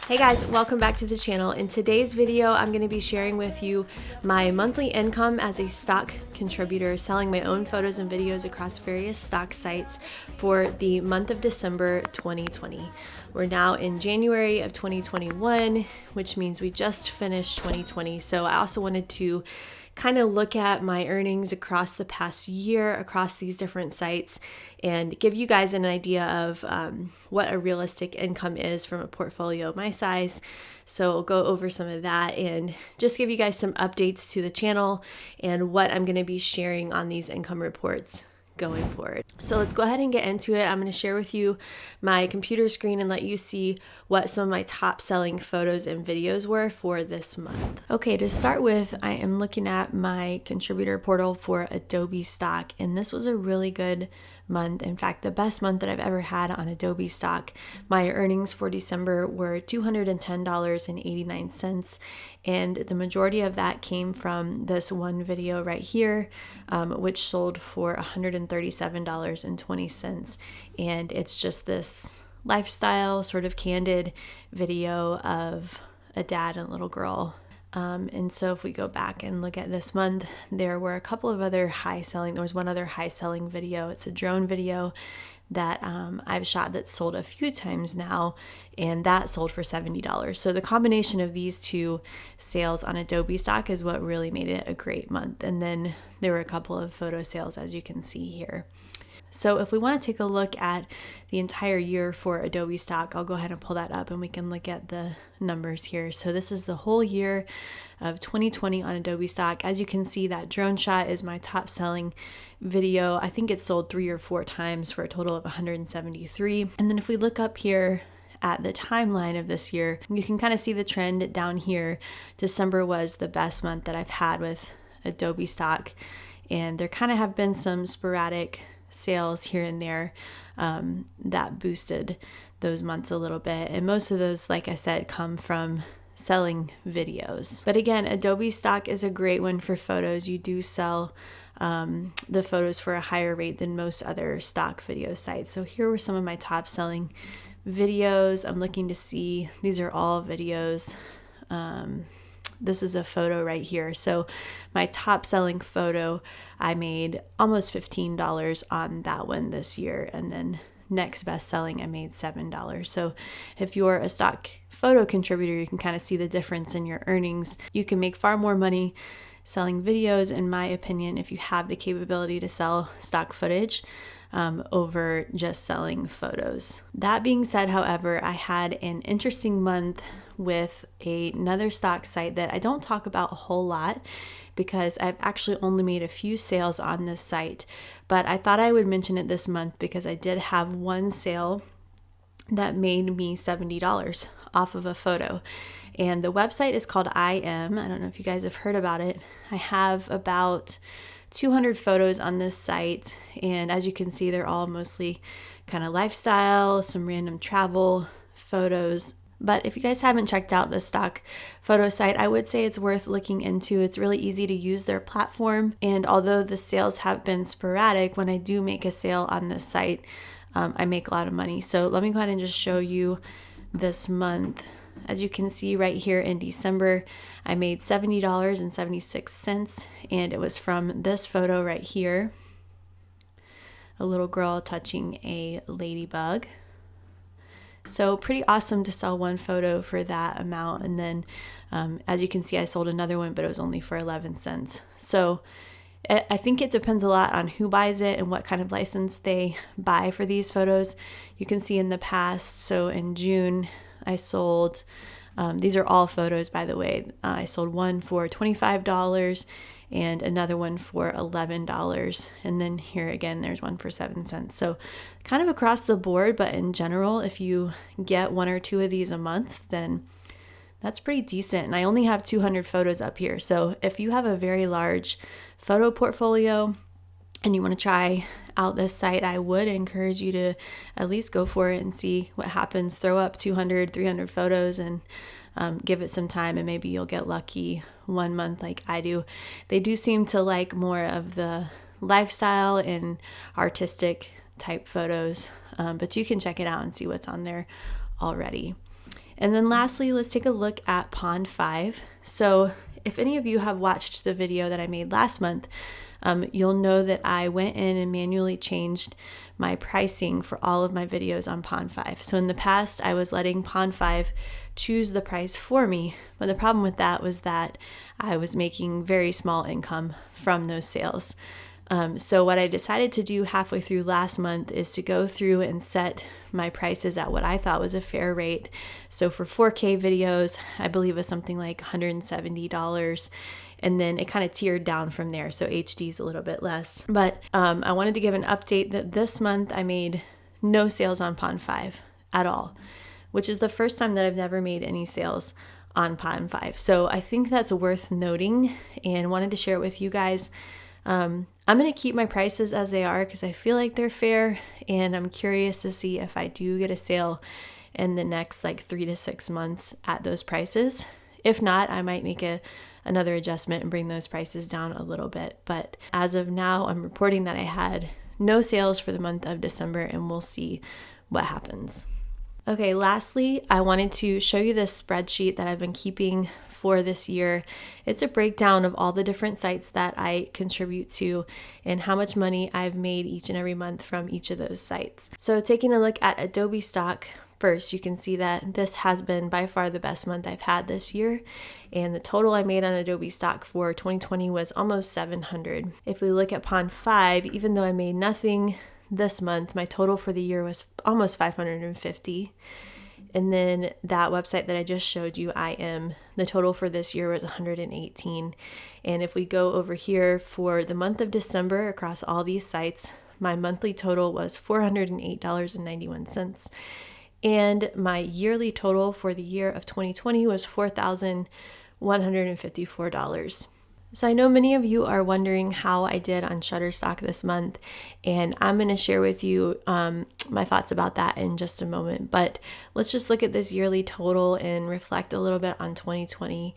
Hey guys, welcome back to the channel. In today's video, I'm going to be sharing with you my monthly income as a stock contributor, selling my own photos and videos across various stock sites for the month of December 2020. We're now in January of 2021, which means we just finished 2020. So I also wanted to kind of look at my earnings across the past year across these different sites and give you guys an idea of what a realistic income is from a portfolio my size. So I'll go over some of that and just give you guys some updates to the channel and what I'm going to be sharing on these income reports going forward. So let's go ahead and get into it. I'm going to share with you my computer screen and let you see what some of my top selling photos and videos were for this month. Okay, to start with, I am looking at my contributor portal for Adobe stock, and this was a really good month. In fact, the best month that I've ever had on Adobe stock. My earnings for December were $210.89, and the majority of that came from this one video right here, which sold for $137.20, and it's just this lifestyle sort of candid video of a dad and a little girl. And so if we go back and look at this month, there were a couple of other there was one other high selling video. It's a drone video that I've shot that sold a few times now, and that sold for $70. So the combination of these two sales on Adobe stock is what really made it a great month. And then there were a couple of photo sales, as you can see here. So if we want to take a look at the entire year for Adobe stock, I'll go ahead and pull that up and we can look at the numbers here. So this is the whole year of 2020 on Adobe stock. As you can see, that drone shot is my top selling video. I think it sold 3 or 4 times for a total of 173. And then if we look up here at the timeline of this year, you can kind of see the trend down here. December was the best month that I've had with Adobe stock, and there kind of have been some sporadic sales here and there that boosted those months a little bit, and most of those, like I said, come from selling videos. But again, Adobe stock is a great one for photos. You do sell the photos for a higher rate than most other stock video sites. So here were some of my top selling videos. I'm looking to see, these are all videos. This is a photo right here. So my top selling photo, I made almost $15 on that one this year. And then next best selling, I made $7. So if you're a stock photo contributor, you can kind of see the difference in your earnings. You can make far more money selling videos, in my opinion, if you have the capability to sell stock footage over just selling photos. That being said, however, I had an interesting month with another stock site that I don't talk about a whole lot because I've actually only made a few sales on this site, but I thought I would mention it this month because I did have one sale that made me $70 off of a photo. And the website is called IM. I don't know if you guys have heard about it. I have about 200 photos on this site, and as you can see, they're all mostly kind of lifestyle, some random travel photos. But if you guys haven't checked out the stock photo site, I would say it's worth looking into. It's really easy to use their platform, and although the sales have been sporadic, when I do make a sale on this site, I make a lot of money. So let me go ahead and just show you this month. As you can see right here in December, I made $70.76, and it was from this photo right here, a little girl touching a ladybug. So pretty awesome to sell one photo for that amount. And then as you can see, I sold another one, but it was only for 11 cents. So I think it depends a lot on who buys it and what kind of license they buy for these photos. You can see in the past, so in June, I sold, these are all photos, by the way. I sold one for $25 and another one for $11. And then here again, there's one for 7 cents. So kind of across the board, but in general, if you get 1 or 2 of these a month, then that's pretty decent. And I only have 200 photos up here. So if you have a very large photo portfolio and you want to try out this site, I would encourage you to at least go for it and see what happens. Throw up 200, 300 photos and give it some time, and maybe you'll get lucky one month like I do. They do seem to like more of the lifestyle and artistic type photos, but you can check it out and see what's on there already. And then lastly, let's take a look at Pond5. So if any of you have watched the video that I made last month, you'll know that I went in and manually changed my pricing for all of my videos on Pond5. So in the past, I was letting Pond5 choose the price for me, but the problem with that was that I was making very small income from those sales. So what I decided to do halfway through last month is to go through and set my prices at what I thought was a fair rate. So for 4K videos, I believe it was something like $170. And then it kind of tiered down from there. So HD is a little bit less. But I wanted to give an update that this month I made no sales on Pond5 at all, which is the first time that I've never made any sales on Pond5. So I think that's worth noting and wanted to share it with you guys. I'm going to keep my prices as they are because I feel like they're fair, and I'm curious to see if I do get a sale in the next like 3 to 6 months at those prices. If not, I might make another adjustment and bring those prices down a little bit. But as of now, I'm reporting that I had no sales for the month of December, and we'll see what happens. Okay, lastly, I wanted to show you this spreadsheet that I've been keeping for this year. It's a breakdown of all the different sites that I contribute to and how much money I've made each and every month from each of those sites. So taking a look at Adobe Stock first, you can see that this has been by far the best month I've had this year. And the total I made on Adobe Stock for 2020 was almost $700. If we look at Pond5, even though I made nothing this month, my total for the year was almost $550. And then that website that I just showed you, the total for this year was $118. And if we go over here for the month of December across all these sites, my monthly total was $408.91. And my yearly total for the year of 2020 was $4,154. So I know many of you are wondering how I did on Shutterstock this month, and I'm going to share with you my thoughts about that in just a moment. But let's just look at this yearly total and reflect a little bit on 2020.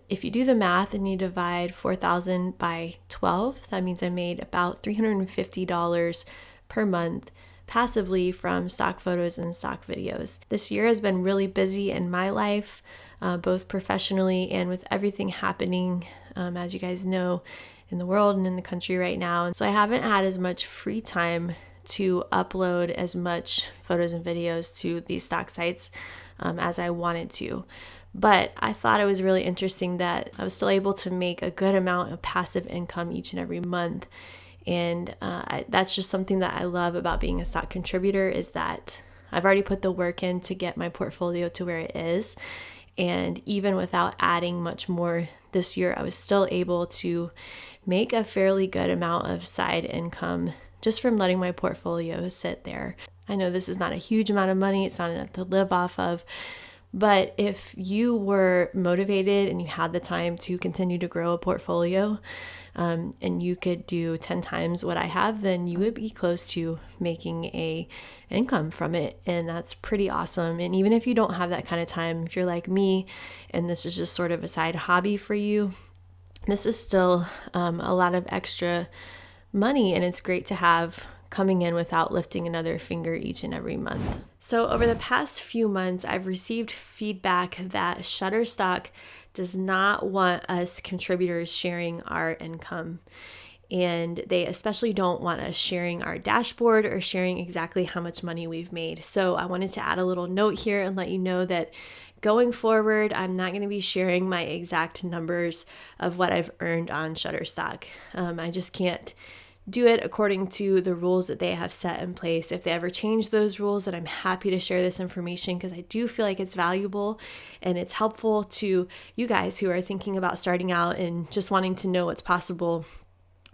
If you do the math and you divide 4,000 by 12, that means I made about $350 per month passively from stock photos and stock videos. This year has been really busy in my life, both professionally and with everything happening, as you guys know, in the world and in the country right now. And so I haven't had as much free time to upload as much photos and videos to these stock sites as I wanted to. But I thought it was really interesting that I was still able to make a good amount of passive income each and every month. And that's just something that I love about being a stock contributor, is that I've already put the work in to get my portfolio to where it is. And even without adding much more this year, I was still able to make a fairly good amount of side income just from letting my portfolio sit there. I know this is not a huge amount of money. It's not enough to live off of. But if you were motivated and you had the time to continue to grow a portfolio, and you could do 10 times what I have, then you would be close to making a income from it. And that's pretty awesome. And even if you don't have that kind of time, if you're like me and this is just sort of a side hobby for you, this is still a lot of extra money, and it's great to have coming in without lifting another finger each and every month. So over the past few months, I've received feedback that Shutterstock does not want us contributors sharing our income. And they especially don't want us sharing our dashboard or sharing exactly how much money we've made. So I wanted to add a little note here and let you know that going forward, I'm not going to be sharing my exact numbers of what I've earned on Shutterstock. I just can't do it according to the rules that they have set in place. If they ever change those rules, then I'm happy to share this information because I do feel like it's valuable and it's helpful to you guys who are thinking about starting out and just wanting to know what's possible.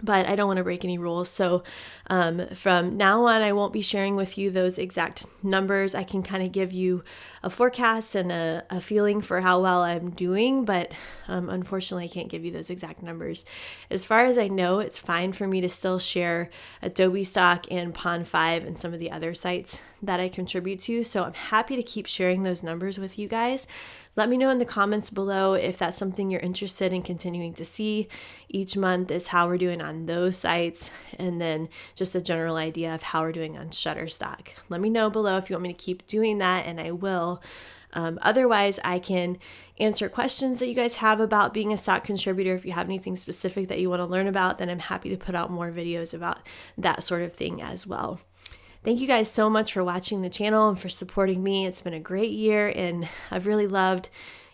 But I don't want to break any rules. So from now on, I won't be sharing with you those exact numbers. I can kind of give you a forecast and a feeling for how well I'm doing, but unfortunately, I can't give you those exact numbers. As far as I know, it's fine for me to still share Adobe Stock and Pond5 and some of the other sites that I contribute to. So I'm happy to keep sharing those numbers with you guys. Let me know in the comments below if that's something you're interested in continuing to see each month, is how we're doing on those sites, and then just a general idea of how we're doing on Shutterstock. Let me know below if you want me to keep doing that, and I will. Otherwise, I can answer questions that you guys have about being a stock contributor. If you have anything specific that you want to learn about, then I'm happy to put out more videos about that sort of thing as well. Thank you guys so much for watching the channel and for supporting me. It's been a great year, and I've really loved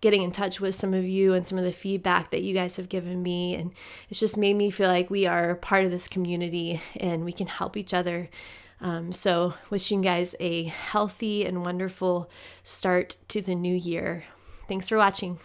getting in touch with some of you and some of the feedback that you guys have given me. And it's just made me feel like we are part of this community and we can help each other. So wishing you guys a healthy and wonderful start to the new year. Thanks for watching.